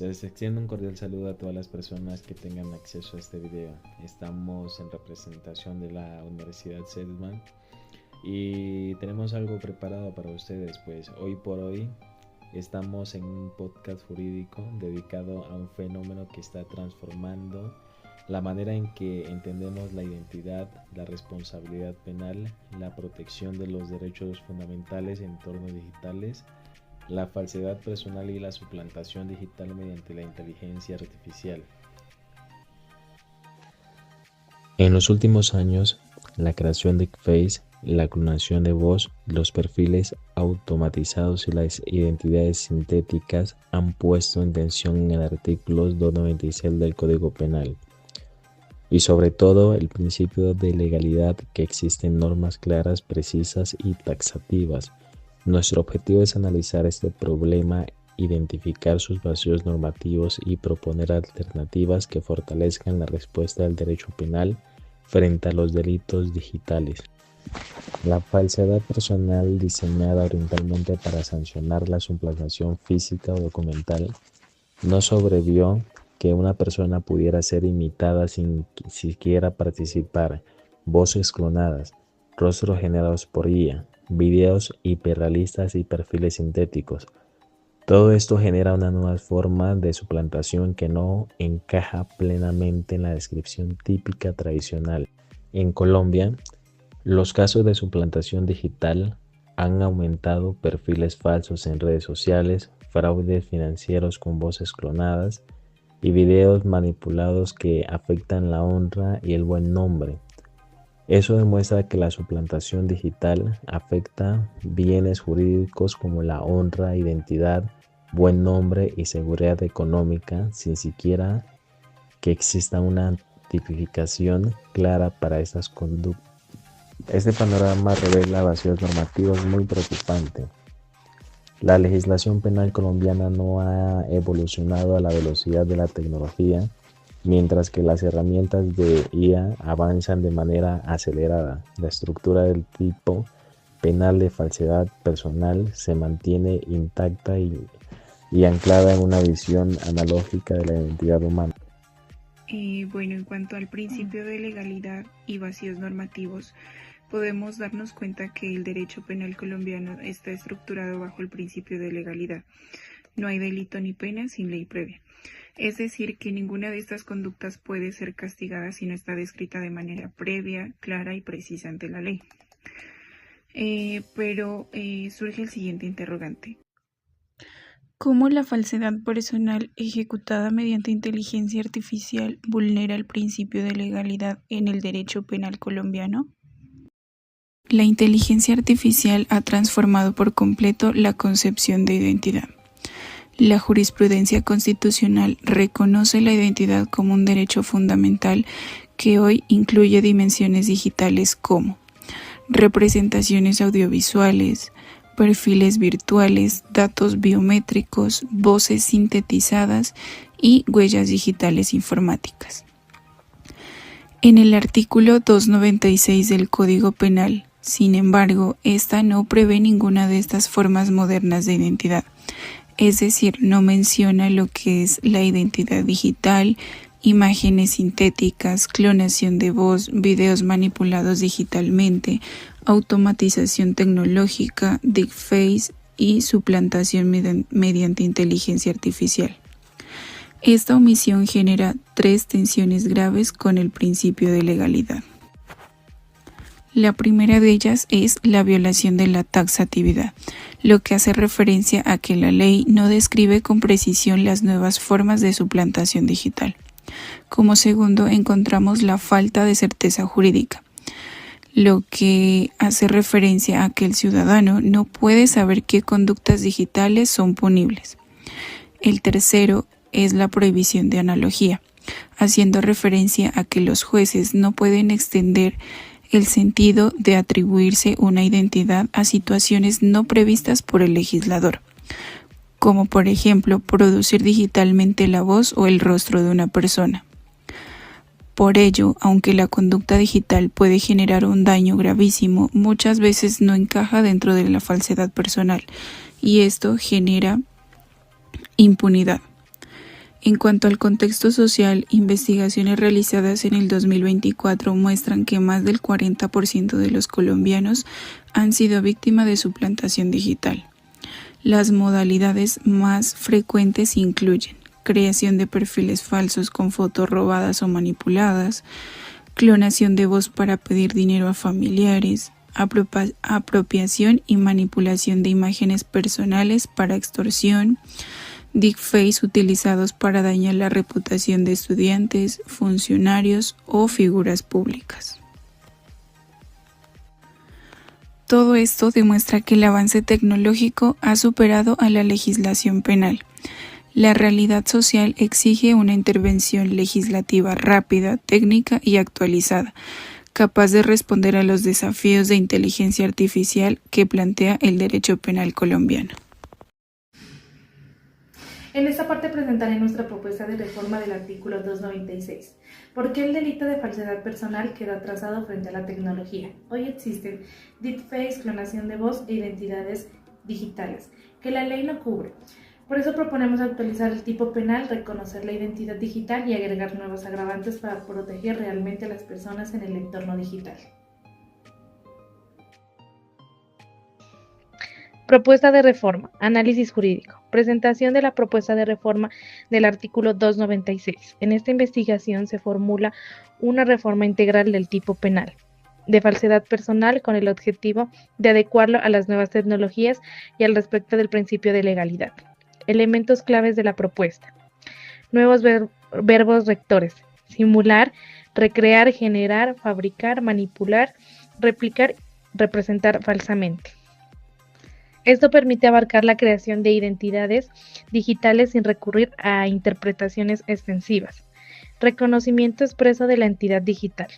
Se les extiende un cordial saludo a todas las personas que tengan acceso a este video. Estamos en representación de la Universidad Sedman y tenemos algo preparado para ustedes, pues hoy por hoy estamos en un podcast jurídico dedicado a un fenómeno que está transformando la manera en que entendemos la identidad, la responsabilidad penal, la protección de los derechos fundamentales en entornos digitales, la falsedad personal y la suplantación digital mediante la inteligencia artificial. En los últimos años, la creación de deepfakes, la clonación de voz, los perfiles automatizados y las identidades sintéticas han puesto en tensión en el artículo 296 del Código Penal. Y sobre todo el principio de legalidad, que existen normas claras, precisas y taxativas. Nuestro objetivo es analizar este problema, identificar sus vacíos normativos y proponer alternativas que fortalezcan la respuesta del derecho penal frente a los delitos digitales. La falsedad personal, diseñada originalmente para sancionar la suplantación física o documental, no sobrevivió que una persona pudiera ser imitada sin siquiera participar, voces clonadas, rostros generados por IA, videos hiperrealistas y perfiles sintéticos. Todo esto genera una nueva forma de suplantación que no encaja plenamente en la descripción típica tradicional. En Colombia, los casos de suplantación digital han aumentado: perfiles falsos en redes sociales, fraudes financieros con voces clonadas y videos manipulados que afectan la honra y el buen nombre. Eso demuestra que la suplantación digital afecta bienes jurídicos como la honra, identidad, buen nombre y seguridad económica, sin siquiera que exista una tipificación clara para estas conductas. Este panorama revela vacíos normativos muy preocupantes. La legislación penal colombiana no ha evolucionado a la velocidad de la tecnología, mientras que las herramientas de IA avanzan de manera acelerada. La estructura del tipo penal de falsedad personal se mantiene intacta y anclada en una visión analógica de la identidad humana. En cuanto al principio de legalidad y vacíos normativos, podemos darnos cuenta que el derecho penal colombiano está estructurado bajo el principio de legalidad. No hay delito ni pena sin ley previa. Es decir, que ninguna de estas conductas puede ser castigada si no está descrita de manera previa, clara y precisa ante la ley. Pero surge el siguiente interrogante. ¿Cómo la falsedad personal ejecutada mediante inteligencia artificial vulnera el principio de legalidad en el derecho penal colombiano? La inteligencia artificial ha transformado por completo la concepción de identidad. La jurisprudencia constitucional reconoce la identidad como un derecho fundamental que hoy incluye dimensiones digitales como representaciones audiovisuales, perfiles virtuales, datos biométricos, voces sintetizadas y huellas digitales informáticas. En el artículo 296 del Código Penal, sin embargo, esta no prevé ninguna de estas formas modernas de identidad. Es decir, no menciona lo que es la identidad digital, imágenes sintéticas, clonación de voz, videos manipulados digitalmente, automatización tecnológica, deepfakes y suplantación mediante inteligencia artificial. Esta omisión genera 3 tensiones graves con el principio de legalidad. La primera de ellas es la violación de la taxatividad, lo que hace referencia a que la ley no describe con precisión las nuevas formas de suplantación digital. Como segundo, encontramos la falta de certeza jurídica, lo que hace referencia a que el ciudadano no puede saber qué conductas digitales son punibles. El tercero es la prohibición de analogía, haciendo referencia a que los jueces no pueden extender el sentido de atribuirse una identidad a situaciones no previstas por el legislador, como por ejemplo producir digitalmente la voz o el rostro de una persona. Por ello, aunque la conducta digital puede generar un daño gravísimo, muchas veces no encaja dentro de la falsedad personal y esto genera impunidad. En cuanto al contexto social, investigaciones realizadas en el 2024 muestran que más del 40% de los colombianos han sido víctimas de suplantación digital. Las modalidades más frecuentes incluyen creación de perfiles falsos con fotos robadas o manipuladas, clonación de voz para pedir dinero a familiares, apropiación y manipulación de imágenes personales para extorsión, deepfakes utilizados para dañar la reputación de estudiantes, funcionarios o figuras públicas. Todo esto demuestra que el avance tecnológico ha superado a la legislación penal. La realidad social exige una intervención legislativa rápida, técnica y actualizada, capaz de responder a los desafíos de inteligencia artificial que plantea el derecho penal colombiano. En esta parte presentaré nuestra propuesta de reforma del artículo 296. ¿Por qué el delito de falsedad personal quedó atrasado frente a la tecnología? Hoy existen deepfakes, clonación de voz e identidades digitales, que la ley no cubre. Por eso proponemos actualizar el tipo penal, reconocer la identidad digital y agregar nuevos agravantes para proteger realmente a las personas en el entorno digital. Propuesta de reforma. Análisis jurídico. Presentación de la propuesta de reforma del artículo 296. En esta investigación se formula una reforma integral del tipo penal de falsedad personal con el objetivo de adecuarlo a las nuevas tecnologías y al respecto del principio de legalidad. Elementos claves de la propuesta. Nuevos verbos rectores. Simular, recrear, generar, fabricar, manipular, replicar, representar falsamente. Esto permite abarcar la creación de identidades digitales sin recurrir a interpretaciones extensivas. Reconocimiento expreso de la entidad digital.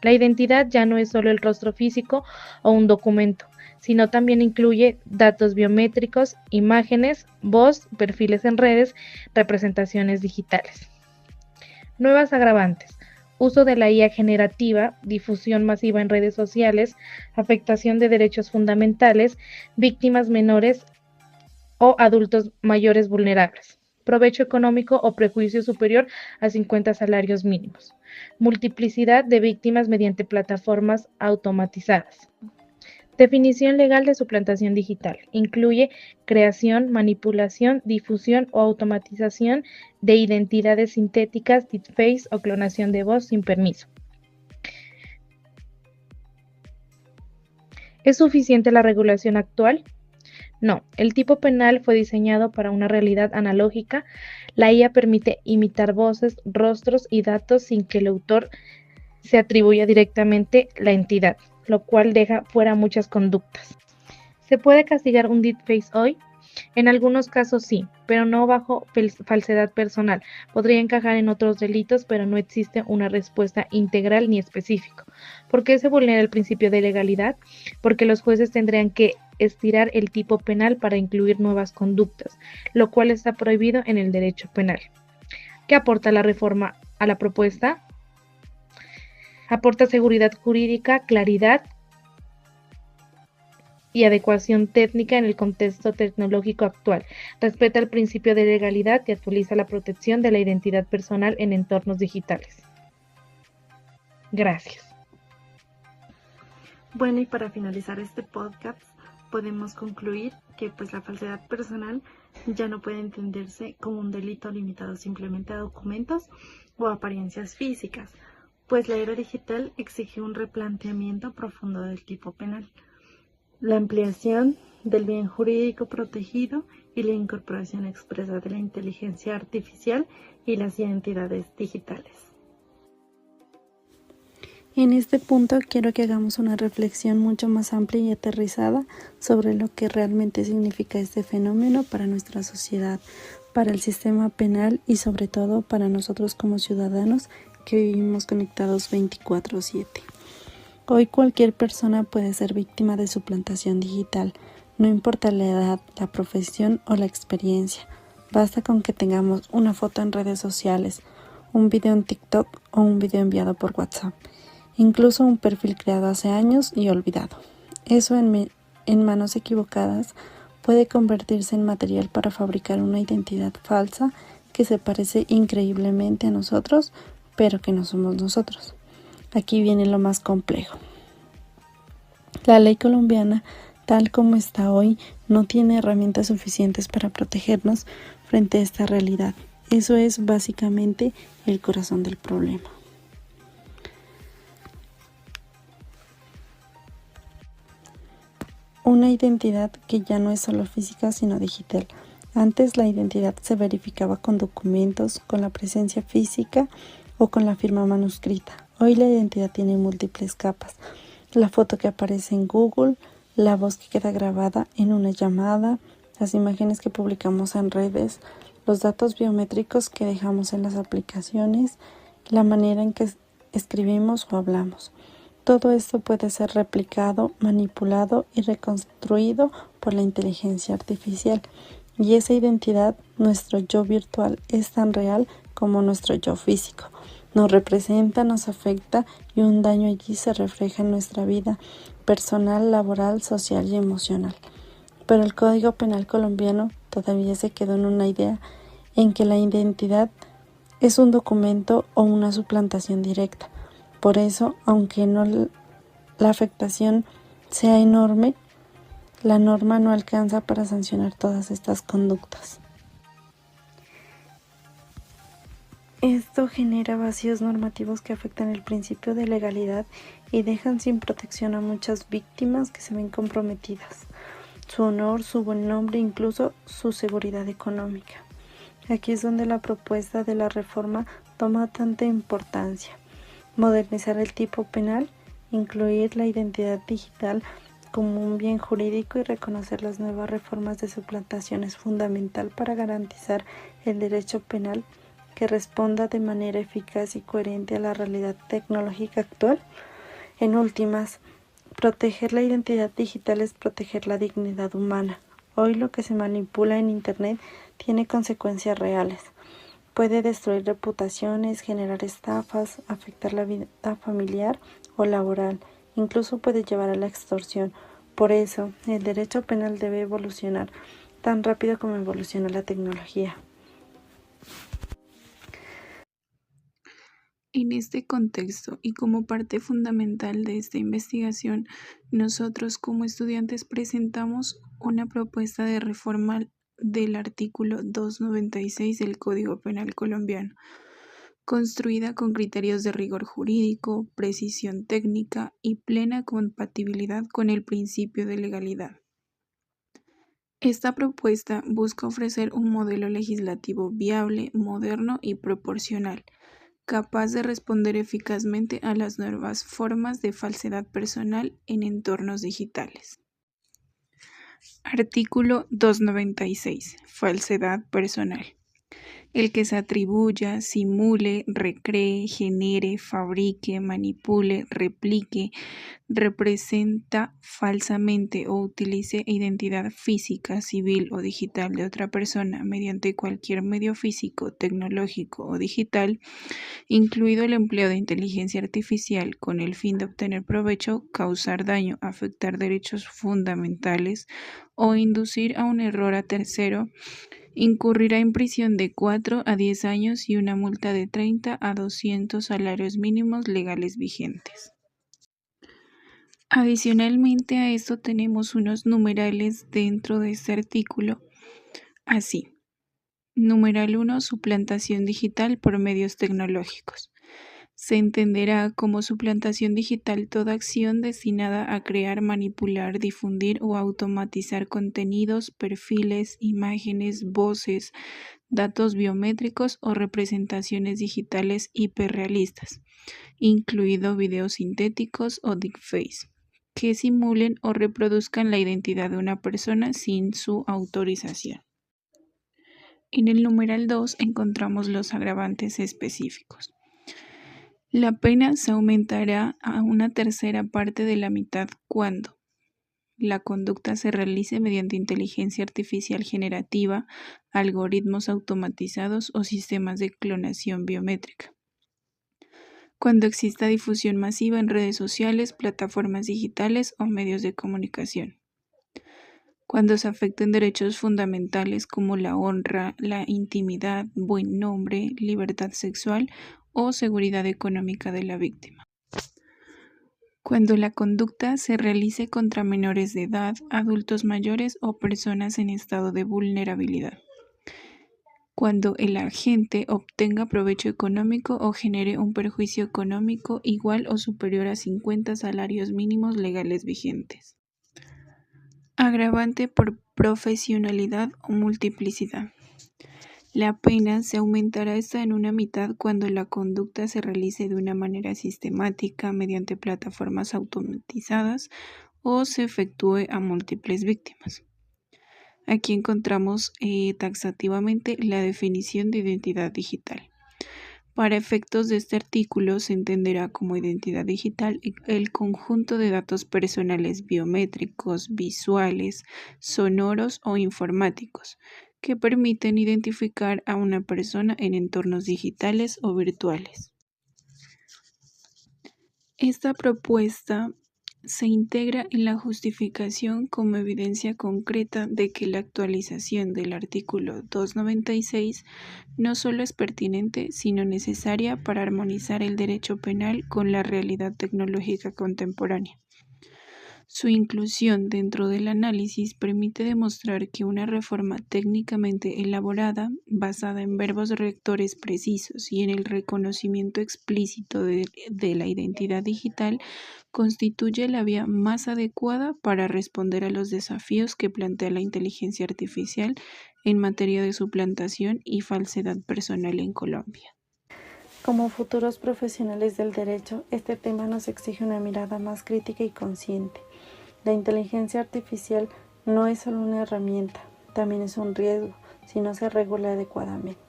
La identidad ya no es solo el rostro físico o un documento, sino también incluye datos biométricos, imágenes, voz, perfiles en redes, representaciones digitales. Nuevas agravantes. Uso de la IA generativa, difusión masiva en redes sociales, afectación de derechos fundamentales, víctimas menores o adultos mayores vulnerables, provecho económico o prejuicio superior a 50 salarios mínimos, multiplicidad de víctimas mediante plataformas automatizadas. Definición legal de suplantación digital. Incluye creación, manipulación, difusión o automatización de identidades sintéticas, deepfakes o clonación de voz sin permiso. ¿Es suficiente la regulación actual? No, el tipo penal fue diseñado para una realidad analógica. La IA permite imitar voces, rostros y datos sin que el autor se atribuya directamente la entidad, lo cual deja fuera muchas conductas. ¿Se puede castigar un deepfake hoy? En algunos casos sí, pero no bajo falsedad personal. Podría encajar en otros delitos, pero no existe una respuesta integral ni específica. ¿Por qué se vulnera el principio de legalidad? Porque los jueces tendrían que estirar el tipo penal para incluir nuevas conductas, lo cual está prohibido en el derecho penal. ¿Qué aporta la reforma a la propuesta? Aporta seguridad jurídica, claridad y adecuación técnica en el contexto tecnológico actual. Respeta el principio de legalidad y actualiza la protección de la identidad personal en entornos digitales. Gracias. Bueno, y para finalizar este podcast, podemos concluir que la falsedad personal ya no puede entenderse como un delito limitado simplemente a documentos o apariencias físicas, pues la era digital exige un replanteamiento profundo del tipo penal, la ampliación del bien jurídico protegido y la incorporación expresa de la inteligencia artificial y las identidades digitales. En este punto quiero que hagamos una reflexión mucho más amplia y aterrizada sobre lo que realmente significa este fenómeno para nuestra sociedad, para el sistema penal y sobre todo para nosotros como ciudadanos que vivimos conectados 24/7. Hoy cualquier persona puede ser víctima de suplantación digital, no importa la edad, la profesión o la experiencia. Basta con que tengamos una foto en redes sociales, un video en TikTok o un video enviado por WhatsApp, incluso un perfil creado hace años y olvidado. Eso en manos equivocadas puede convertirse en material para fabricar una identidad falsa que se parece increíblemente a nosotros, pero que no somos nosotros. Aquí viene lo más complejo. La ley colombiana, tal como está hoy, no tiene herramientas suficientes para protegernos frente a esta realidad. Eso es básicamente el corazón del problema. Una identidad que ya no es solo física, sino digital. Antes la identidad se verificaba con documentos, con la presencia física o con la firma manuscrita. Hoy la identidad tiene múltiples capas. La foto que aparece en Google, la voz que queda grabada en una llamada, las imágenes que publicamos en redes, los datos biométricos que dejamos en las aplicaciones, la manera en que escribimos o hablamos. Todo esto puede ser replicado, manipulado y reconstruido por la inteligencia artificial. Y esa identidad, nuestro yo virtual, es tan real como nuestro yo físico. Nos representa, nos afecta y un daño allí se refleja en nuestra vida personal, laboral, social y emocional. Pero el Código Penal colombiano todavía se quedó en una idea en que la identidad es un documento o una suplantación directa. Por eso, aunque la afectación sea enorme, la norma no alcanza para sancionar todas estas conductas. Esto genera vacíos normativos que afectan el principio de legalidad y dejan sin protección a muchas víctimas que se ven comprometidas, su honor, su buen nombre, incluso su seguridad económica. Aquí es donde la propuesta de la reforma toma tanta importancia. Modernizar el tipo penal, incluir la identidad digital como un bien jurídico y reconocer las nuevas reformas de suplantación es fundamental para garantizar el derecho penal que responda de manera eficaz y coherente a la realidad tecnológica actual. En últimas, proteger la identidad digital es proteger la dignidad humana. Hoy lo que se manipula en Internet tiene consecuencias reales. Puede destruir reputaciones, generar estafas, afectar la vida familiar o laboral, incluso puede llevar a la extorsión. Por eso, el derecho penal debe evolucionar tan rápido como evoluciona la tecnología. En este contexto y como parte fundamental de esta investigación, nosotros como estudiantes presentamos una propuesta de reforma del artículo 296 del Código Penal colombiano, construida con criterios de rigor jurídico, precisión técnica y plena compatibilidad con el principio de legalidad. Esta propuesta busca ofrecer un modelo legislativo viable, moderno y proporcional, capaz de responder eficazmente a las nuevas formas de falsedad personal en entornos digitales. Artículo 296. Falsedad personal. El que se atribuya, simule, recree, genere, fabrique, manipule, replique, representa falsamente o utilice identidad física, civil o digital de otra persona mediante cualquier medio físico, tecnológico o digital, incluido el empleo de inteligencia artificial con el fin de obtener provecho, causar daño, afectar derechos fundamentales o inducir a un error a tercero, incurrirá en prisión de 4 a 10 años y una multa de 30 a 200 salarios mínimos legales vigentes. Adicionalmente a esto tenemos unos numerales dentro de este artículo, así. Numeral 1. Suplantación digital por medios tecnológicos. Se entenderá como suplantación digital toda acción destinada a crear, manipular, difundir o automatizar contenidos, perfiles, imágenes, voces, datos biométricos o representaciones digitales hiperrealistas, incluido videos sintéticos o deepfakes, que simulen o reproduzcan la identidad de una persona sin su autorización. En el numeral 2 encontramos los agravantes específicos. La pena se aumentará a una tercera parte de la mitad cuando la conducta se realice mediante inteligencia artificial generativa, algoritmos automatizados o sistemas de clonación biométrica. Cuando exista difusión masiva en redes sociales, plataformas digitales o medios de comunicación. cuando se afecten derechos fundamentales como la honra, la intimidad, buen nombre, libertad sexual o seguridad económica de la víctima. Cuando la conducta se realice contra menores de edad, adultos mayores o personas en estado de vulnerabilidad. Cuando el agente obtenga provecho económico o genere un perjuicio económico igual o superior a 50 salarios mínimos legales vigentes. Agravante por profesionalidad o multiplicidad. La pena se aumentará hasta en una mitad cuando la conducta se realice de una manera sistemática mediante plataformas automatizadas o se efectúe a múltiples víctimas. Aquí encontramos taxativamente la definición de identidad digital. Para efectos de este artículo se entenderá como identidad digital el conjunto de datos personales biométricos, visuales, sonoros o informáticos que permiten identificar a una persona en entornos digitales o virtuales. Esta propuesta se integra en la justificación como evidencia concreta de que la actualización del artículo 296 no solo es pertinente, sino necesaria para armonizar el derecho penal con la realidad tecnológica contemporánea. Su inclusión dentro del análisis permite demostrar que una reforma técnicamente elaborada, basada en verbos rectores precisos y en el reconocimiento explícito de la identidad digital, constituye la vía más adecuada para responder a los desafíos que plantea la inteligencia artificial en materia de suplantación y falsedad personal en Colombia. Como futuros profesionales del derecho, este tema nos exige una mirada más crítica y consciente. La inteligencia artificial no es solo una herramienta, también es un riesgo si no se regula adecuadamente.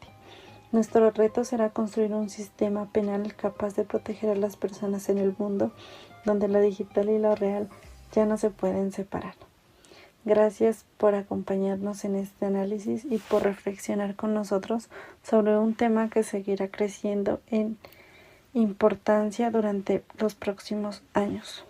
Nuestro reto será construir un sistema penal capaz de proteger a las personas en el mundo donde lo digital y lo real ya no se pueden separar. Gracias por acompañarnos en este análisis y por reflexionar con nosotros sobre un tema que seguirá creciendo en importancia durante los próximos años.